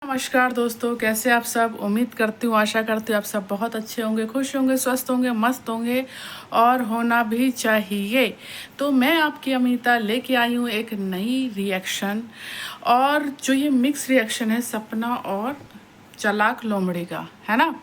नमस्कार दोस्तों, कैसे आप सब। उम्मीद करती हूँ, आशा करती हूँ आप सब बहुत अच्छे होंगे, खुश होंगे, स्वस्थ होंगे, मस्त होंगे और होना भी चाहिए। तो मैं आपकी अमिता लेके आई हूँ एक नई रिएक्शन। और जो ये मिक्स रिएक्शन है सपना और चालाक लोमड़ी का, है ना।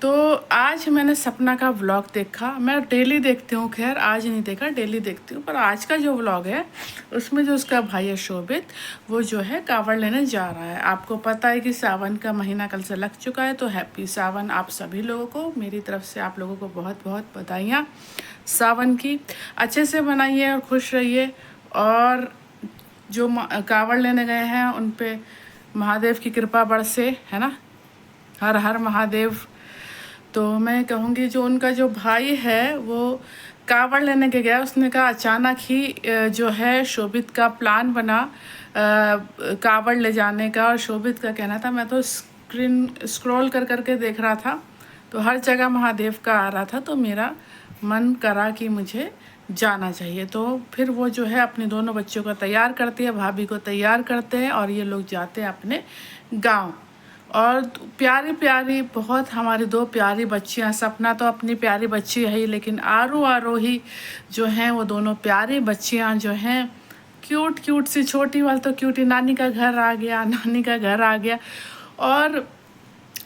तो आज मैंने सपना का व्लॉग देखा। मैं डेली देखती हूँ, खैर आज नहीं देखा, डेली देखती हूँ। पर आज का जो व्लॉग है उसमें जो उसका भाई है शोभित, वो जो है कांवड़ लेने जा रहा है। आपको पता है कि सावन का महीना कल से लग चुका है, तो हैप्पी सावन आप सभी लोगों को, मेरी तरफ से आप लोगों को बहुत बहुत बधाइयाँ सावन की। अच्छे से मनाइए और खुश रहिए। और जो कांवड़ लेने गए हैं उन पे महादेव की कृपा बरसे, है ना। हर हर महादेव। तो मैं कहूँगी जो उनका जो भाई है वो कांवड़ लेने के गया, उसने कहा अचानक ही जो है शोभित का प्लान बना कांवड़ ले जाने का। और शोभित का कहना था, मैं तो स्क्रीन स्क्रॉल कर करके देख रहा था तो हर जगह महादेव का आ रहा था, तो मेरा मन करा कि मुझे जाना चाहिए। तो फिर वो जो है अपने दोनों बच्चों को तैयार करती है, भाभी को तैयार करते हैं और ये लोग जाते हैं अपने गाँव। और प्यारी प्यारी बहुत हमारी दो प्यारी बच्चियां, सपना तो अपनी प्यारी बच्ची है ही, लेकिन आरोही जो हैं वो दोनों प्यारी बच्चियां जो हैं क्यूट क्यूट सी। छोटी वाली तो क्यूट ही, नानी का घर आ गया, नानी का घर आ गया। और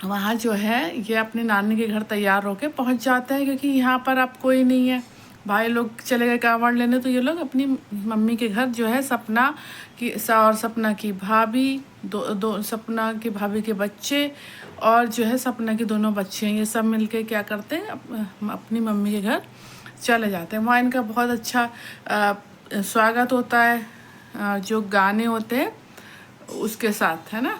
वहाँ जो है ये अपनी नानी के घर तैयार होके पहुँच जाते हैं, क्योंकि यहाँ पर अब कोई नहीं है। भाई लोग चले गए कांवड़ लेने, तो ये लोग अपनी मम्मी के घर जो है सपना की और सपना की भाभी, दो सपना की भाभी के बच्चे और जो है सपना की दोनों बच्चे हैं, ये सब मिलके क्या करते हैं अपनी मम्मी के घर चले जाते हैं। वहाँ इनका बहुत अच्छा स्वागत होता है, जो गाने होते हैं उसके साथ, है ना।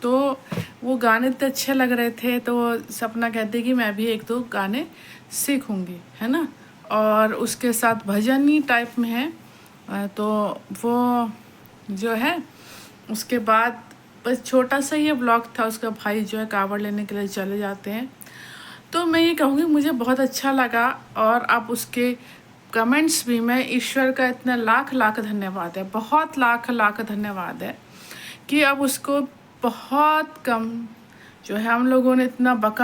तो वो गाने इतने अच्छे लग रहे थे, तो सपना कहती कि मैं भी एक दो गाने सीखूंगी, है ना। और उसके साथ भजनी टाइप में है। तो वो जो है उसके बाद बस छोटा सा ये ब्लॉग था। उसका भाई जो है कांवड़ लेने के लिए चले जाते हैं। तो मैं ये कहूँगी मुझे बहुत अच्छा लगा। और अब उसके कमेंट्स भी, मैं ईश्वर का इतना लाख लाख धन्यवाद है, बहुत लाख लाख धन्यवाद है कि अब उसको बहुत कम जो है हम लोगों ने इतना बक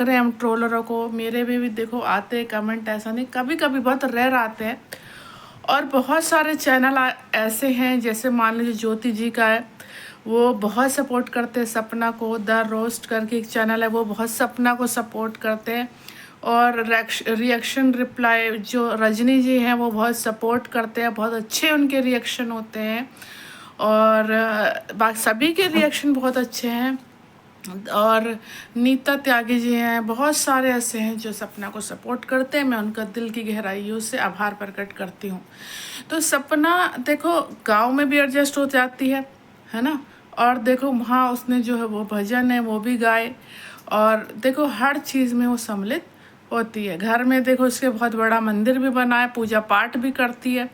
रहे हैं हम ट्रोलरों को। मेरे भी देखो आते हैं कमेंट, ऐसा नहीं, कभी कभी बहुत रेयर आते हैं। और बहुत सारे चैनल ऐसे हैं, जैसे मान लीजिए ज्योति जी का है, वो बहुत सपोर्ट करते हैं सपना को। द रोस्ट करके एक चैनल है, वो बहुत सपना को सपोर्ट करते हैं। और रिएक्शन रिप्लाई जो रजनी जी हैं वो बहुत सपोर्ट करते हैं, बहुत अच्छे उनके रिएक्शन होते हैं। और बाकी सभी के रिएक्शन बहुत अच्छे हैं। और नीता त्यागी जी हैं, बहुत सारे ऐसे हैं जो सपना को सपोर्ट करते हैं। मैं उनका दिल की गहराइयों से आभार प्रकट करती हूँ। तो सपना देखो गांव में भी एडजस्ट हो जाती है ना। और देखो वहाँ उसने जो है वो भजन है वो भी गाए। और देखो हर चीज़ में वो सम्मिलित होती है। घर में देखो उसके बहुत बड़ा मंदिर भी बना है, पूजा पाठ भी करती है।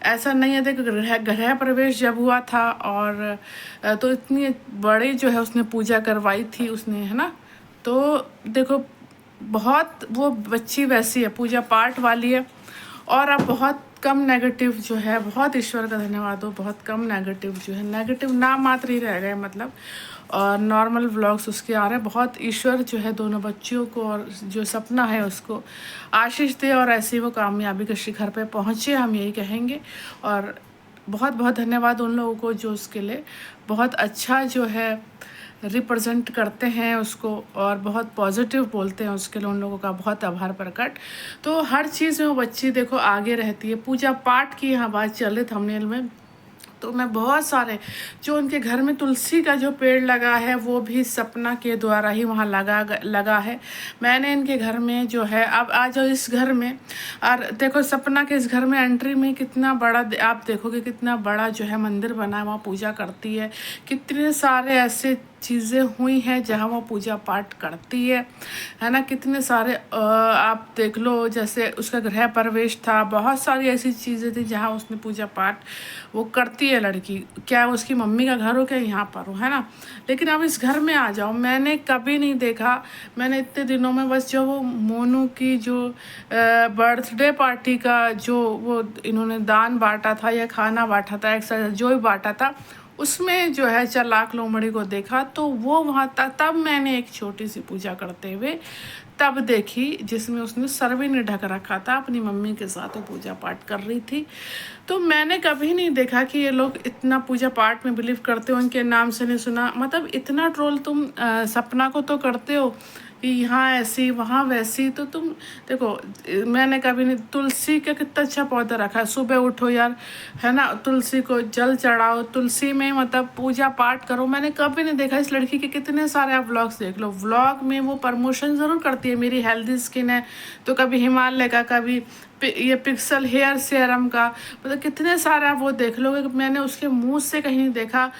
ऐसा नहीं है, देखो गृह प्रवेश जब हुआ था और तो इतनी बड़ी जो है उसने पूजा करवाई थी उसने, है ना। तो देखो बहुत वो बच्ची वैसी है, पूजा पाठ वाली है। और अब बहुत कम नेगेटिव जो है, बहुत ईश्वर का धन्यवाद हो, बहुत कम नेगेटिव जो है, नेगेटिव नाम मात्र ही रह गए मतलब। और नॉर्मल व्लॉग्स उसके आ रहे हैं। बहुत ईश्वर जो है दोनों बच्चियों को और जो सपना है उसको आशीष दे और ऐसे वो कामयाबी के शिखर पे पहुँचे, हम यही कहेंगे। और बहुत बहुत धन्यवाद उन लोगों को जो उसके लिए बहुत अच्छा जो है रिप्रेजेंट करते हैं उसको और बहुत पॉजिटिव बोलते हैं उसके लिए, उन लोगों का बहुत आभार प्रकट। तो हर चीज़ में वो बच्ची देखो आगे रहती है। पूजा पाठ की यहाँ बात चले थंबनेल में, तो मैं बहुत सारे जो उनके घर में तुलसी का जो पेड़ लगा है वो भी सपना के द्वारा ही वहाँ लगा है। मैंने इनके घर में जो है, अब आ जाओ इस घर में और देखो सपना के इस घर में एंट्री में कितना बड़ा आप देखोगे, कितना बड़ा जो है मंदिर बना है, वहाँ पूजा करती है। कितने सारे ऐसे चीज़ें हुई हैं जहाँ वो पूजा पाठ करती है ना। कितने सारे आप देख लो, जैसे उसका गृह प्रवेश था, बहुत सारी ऐसी चीज़ें थी जहाँ उसने पूजा पाठ वो करती है लड़की। क्या उसकी मम्मी का घर हो, क्या यहाँ पर हो, है ना। लेकिन अब इस घर में आ जाओ, मैंने कभी नहीं देखा। मैंने इतने दिनों में बस जो वो मोनू की जो बर्थडे पार्टी का जो वो इन्होंने दान बांटा था या खाना बांटा था, एक साथ जो भी बांटा था, उसमें जो है चालाक लोमड़ी को देखा, तो वो वहाँ तब मैंने एक छोटी सी पूजा करते हुए तब देखी, जिसमें उसने सर भी नहीं ढक रखा था, अपनी मम्मी के साथ वो पूजा पाठ कर रही थी। तो मैंने कभी नहीं देखा कि ये लोग इतना पूजा पाठ में बिलीव करते हो, उनके नाम से नहीं सुना। मतलब इतना ट्रोल तुम सपना को तो करते हो कि यहाँ ऐसी वहाँ वैसी, तो तुम देखो, मैंने कभी नहीं, तुलसी का कितना अच्छा पौधा रखा है, सुबह उठो यार, है ना, तुलसी को जल चढ़ाओ, तुलसी में मतलब पूजा पाठ करो। मैंने कभी नहीं देखा। इस लड़की के कितने सारे आप व्लॉग्स देख लो, व्लॉग में वो प्रमोशन ज़रूर करती है, मेरी हेल्दी स्किन है, तो कभी हिमालय का, कभी ये पिक्सल हेयर सीरम का, मतलब कितने सारे आप वो देख लोगे। मैंने उसके मुंह से कहीं नहीं देखा,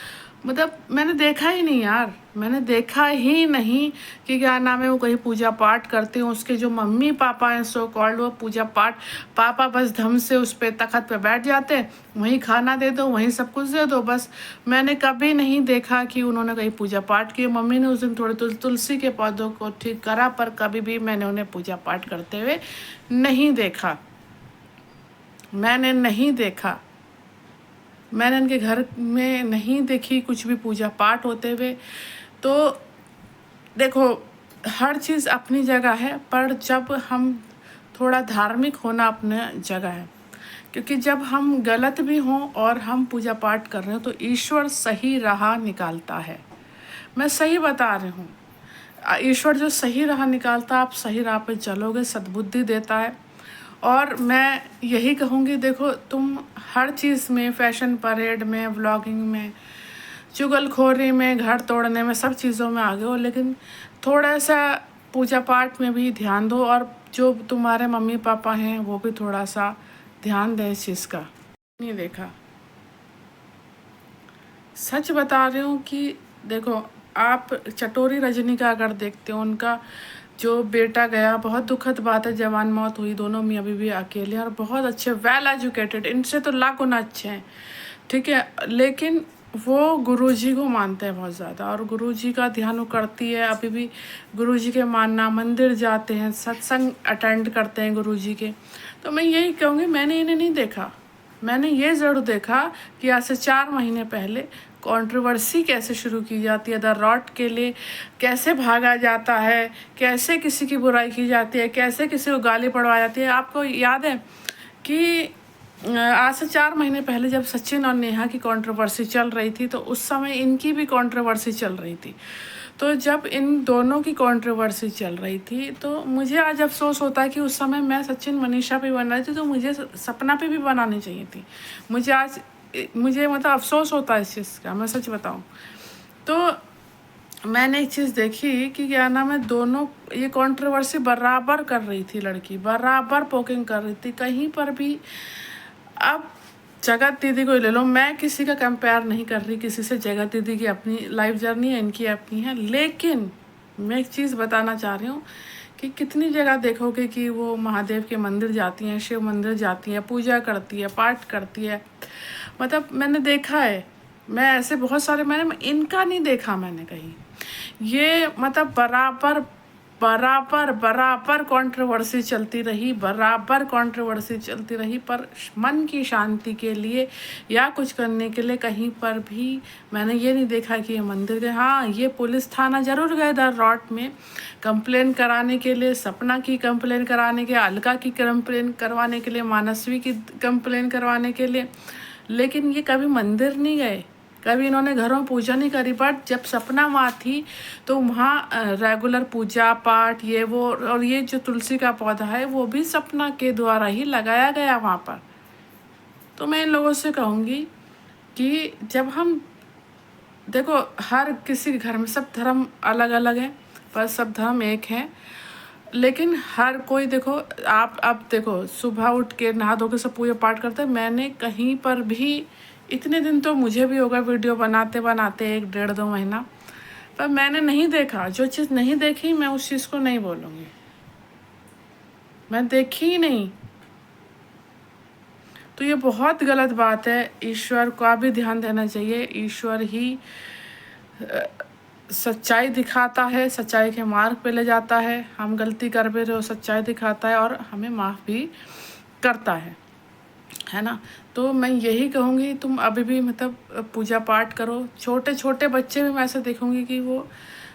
मतलब मैंने देखा ही नहीं यार, मैंने देखा ही नहीं कि क्या नाम है वो कहीं पूजा पाठ करते हो। उसके जो मम्मी पापा हैं सो कॉल्ड, वो पूजा पाठ, पापा बस धम से उस पे तखत पे बैठ जाते हैं, वहीं खाना दे दो, वहीं सब कुछ दे दो, बस। मैंने कभी नहीं देखा कि उन्होंने कहीं पूजा पाठ की। मम्मी ने उस दिन थोड़े तुलसी के पौधों को ठीक करा, पर कभी भी मैंने उन्हें पूजा पाठ करते हुए नहीं देखा, मैंने नहीं देखा। मैंने इनके घर में नहीं देखी कुछ भी पूजा पाठ होते हुए। तो देखो, हर चीज़ अपनी जगह है, पर जब हम थोड़ा धार्मिक होना अपने जगह है, क्योंकि जब हम गलत भी हों और हम पूजा पाठ कर रहे हो तो ईश्वर सही राह निकालता है। मैं सही बता रही हूँ, ईश्वर जो सही राह निकालता है, आप सही राह पे चलोगे, सद्बुद्धि देता है। और मैं यही कहूँगी, देखो तुम हर चीज़ में, फैशन परेड में, व्लॉगिंग में, चुगलखोरी में, घर तोड़ने में, सब चीज़ों में आगे हो, लेकिन थोड़ा सा पूजा पाठ में भी ध्यान दो। और जो तुम्हारे मम्मी पापा हैं वो भी थोड़ा सा ध्यान दें इस चीज़ का। नहीं देखा, सच बता रही हूँ कि देखो, आप चटोरी रजनी का अगर देखते हो, उनका जो बेटा गया, बहुत दुखद बात है, जवान मौत हुई, दोनों मियाँ बीवी अकेले, और बहुत अच्छे, वेल एजुकेटेड, इनसे तो लाख गुना अच्छे हैं, ठीक है, लेकिन वो गुरुजी को मानते हैं बहुत ज़्यादा, और गुरुजी का ध्यान वो करती है अभी भी। गुरुजी के मानना, मंदिर जाते हैं, सत्संग अटेंड करते हैं गुरुजी के। तो मैं यही कहूँगी, मैंने इन्हें नहीं देखा, मैंने ये ज़रूर देखा कि आज से 4 महीने पहले कंट्रोवर्सी कैसे शुरू की जाती है, द रॉट के लिए कैसे भागा जाता है, कैसे किसी की बुराई की जाती है, कैसे किसी को गाली पड़वाई जाती है। आपको याद है कि आज से 4 महीने पहले जब सचिन और नेहा की कंट्रोवर्सी चल रही थी, तो उस समय इनकी भी कंट्रोवर्सी चल रही थी। तो जब इन दोनों की कंट्रोवर्सी चल रही थी, तो मुझे आज अफसोस होता है कि उस समय मैं सचिन मनीषा पे बन रही थी, तो मुझे सपना पे भी बनानी चाहिए थी। मुझे मतलब अफसोस होता है इस चीज़ का, मैं सच बताऊं तो। मैंने एक चीज़ देखी कि क्या नाम है, दोनों ये कंट्रोवर्सी बराबर कर रही थी, लड़की बराबर पोकिंग कर रही थी कहीं पर भी। अब जगत दीदी को ले लो, मैं किसी का कंपेयर नहीं कर रही किसी से, जगत दीदी की अपनी लाइफ जर्नी है, इनकी अपनी है, लेकिन मैं एक चीज़ बताना चाह रही हूँ कि कितनी जगह देखोगे कि वो महादेव के मंदिर जाती हैं, शिव मंदिर जाती हैं, पूजा करती है, पाठ करती है। मतलब मैंने देखा है, मैं ऐसे बहुत सारे, मैंने इनका नहीं देखा मैंने कहीं। ये मतलब बराबर बराबर बराबर कंट्रोवर्सी चलती रही, बराबर कंट्रोवर्सी चलती रही, पर मन की शांति के लिए या कुछ करने के लिए कहीं पर भी मैंने ये नहीं देखा कि ये मंदिर गए। हाँ, ये पुलिस थाना ज़रूर गए द रॉट में कंप्लेन कराने के लिए, सपना की कंप्लेन कराने के, अलका की कंप्लेन करवाने के लिए, मानसवी की कंप्लेन करवाने के लिए, लेकिन ये कभी मंदिर नहीं गए, कभी इन्होंने घरों में पूजा नहीं करी। बट जब सपना वहाँ थी तो वहाँ रेगुलर पूजा पाठ ये वो, और ये जो तुलसी का पौधा है वो भी सपना के द्वारा ही लगाया गया वहाँ पर। तो मैं इन लोगों से कहूँगी कि जब हम देखो, हर किसी के घर में सब धर्म अलग अलग हैं, पर सब धर्म एक हैं, लेकिन हर कोई देखो, आप अब देखो, सुबह उठ के नहा धो के सब पूजा पाठ करते हैं। मैंने कहीं पर भी, इतने दिन तो मुझे भी होगा वीडियो बनाते बनाते, 1 डेढ़ 2 महीना, पर मैंने नहीं देखा। जो चीज़ नहीं देखी मैं उस चीज़ को नहीं बोलूँगी, मैं देखी ही नहीं। तो ये बहुत गलत बात है, ईश्वर का भी ध्यान देना चाहिए। ईश्वर ही सच्चाई दिखाता है, सच्चाई के मार्ग पे ले जाता है। हम गलती कर भी रहे हो, सच्चाई दिखाता है और हमें माफ़ भी करता है। है ना। तो मैं यही कहूँगी तुम अभी भी मतलब पूजा पाठ करो। छोटे छोटे बच्चे भी मैं ऐसे देखूँगी कि वो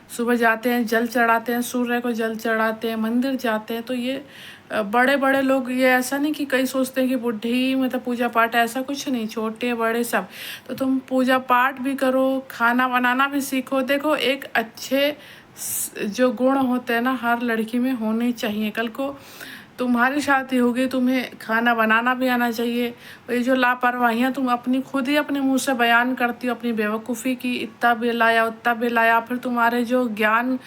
सुबह जाते हैं, जल चढ़ाते हैं, सूर्य को जल चढ़ाते हैं, मंदिर जाते हैं। तो ये बड़े बड़े लोग, ये ऐसा नहीं कि कई सोचते हैं कि बुढ़े ही मतलब पूजा पाठ, ऐसा कुछ नहीं, छोटे बड़े सब। तो तुम पूजा पाठ भी करो, खाना बनाना भी सीखो। देखो एक अच्छे जो गुण होते हैं ना हर लड़की में होने चाहिए। कल को तुम्हारी शादी होगी, तुम्हें खाना बनाना भी आना चाहिए। और ये जो लापरवाहियाँ तुम अपनी खुद ही अपने मुंह से बयान करती हो, अपनी बेवकूफ़ी की, इतना बिल आया उतना बिल आया, फिर तुम्हारे जो ज्ञान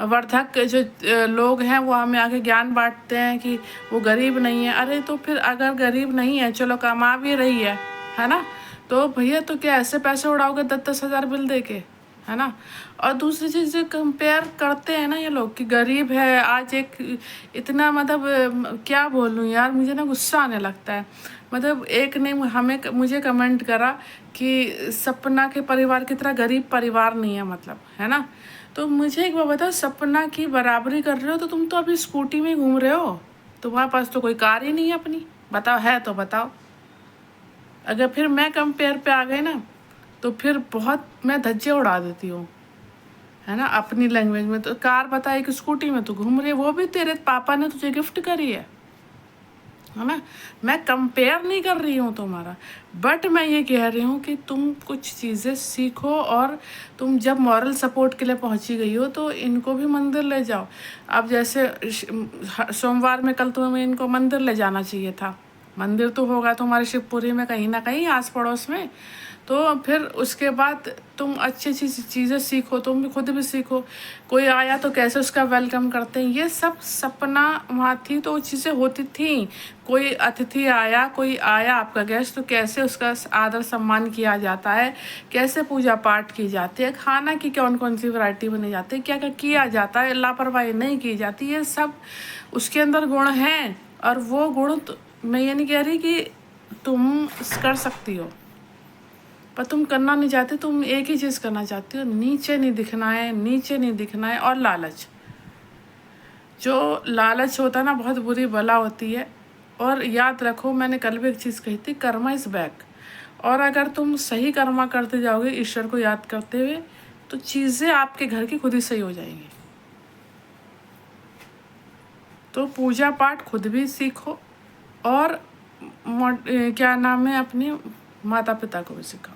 वर्धक जो लोग हैं वो हमें आके ज्ञान बांटते हैं कि वो गरीब नहीं है। अरे तो फिर अगर गरीब नहीं है, चलो कमा भी रही है ना, तो भैया तो क्या ऐसे पैसे उड़ाओगे 10-10 हज़ार बिल दे के, है ना। और दूसरी चीज़ कंपेयर करते हैं ना ये लोग कि गरीब है। आज एक इतना मतलब क्या बोलूँ यार, मुझे ना गुस्सा आने लगता है। मतलब एक ने मुझे कमेंट करा कि सपना के परिवार की तरह गरीब परिवार नहीं है, मतलब, है ना। तो मुझे एक बात बताओ, सपना की बराबरी कर रहे हो तो तुम तो अभी स्कूटी में घूम रहे हो, तुम्हारे पास तो कोई कार ही नहीं है अपनी। बताओ, है तो बताओ। अगर फिर मैं कंपेयर पे आ गई ना तो फिर बहुत मैं धज्जे उड़ा देती हूँ, है ना, अपनी लैंग्वेज में। तो कार बताए कि स्कूटी में तो घूम रही है, वो भी तेरे पापा ने तुझे गिफ्ट करी है ना। मैं कंपेयर नहीं कर रही हूँ तुम्हारा, बट मैं ये कह रही हूँ कि तुम कुछ चीज़ें सीखो। और तुम जब मॉरल सपोर्ट के लिए पहुँची गई हो तो इनको भी मंदिर ले जाओ। अब जैसे सोमवार में कल तुम्हें इनको मंदिर ले जाना चाहिए था। मंदिर तो होगा तुम्हारे शिवपुरी में कहीं ना कहीं आस पड़ोस में। तो फिर उसके बाद तुम अच्छी अच्छी चीज़ें सीखो, तुम भी खुद भी सीखो। कोई आया तो कैसे उसका वेलकम करते हैं, ये सब सपना वहाँ थी तो वो चीज़ें होती थी। कोई अतिथि आया, कोई आया आपका गेस्ट, तो कैसे उसका आदर सम्मान किया जाता है, कैसे पूजा पाठ की जाती है, खाना की कौन कौन सी वैरायटी बनी जाती है, क्या क्या किया जाता है, लापरवाही नहीं की जाती, ये सब उसके अंदर गुण हैं। और वो गुण मैं ये नहीं कह रही कि तुम कर सकती हो, पर तुम करना नहीं चाहते। तुम एक ही चीज़ करना चाहती हो, नीचे नहीं दिखना है, नीचे नहीं दिखना है। और लालच, जो लालच होता है ना, बहुत बुरी बला होती है। और याद रखो, मैंने कल भी एक चीज़ कही थी, कर्मा इज़ बैक। और अगर तुम सही कर्मा करते जाओगे ईश्वर को याद करते हुए, तो चीज़ें आपके घर की खुद ही सही हो जाएंगी। तो पूजा पाठ खुद भी सीखो और क्या नाम है, अपने माता पिता को भी सिखाओ।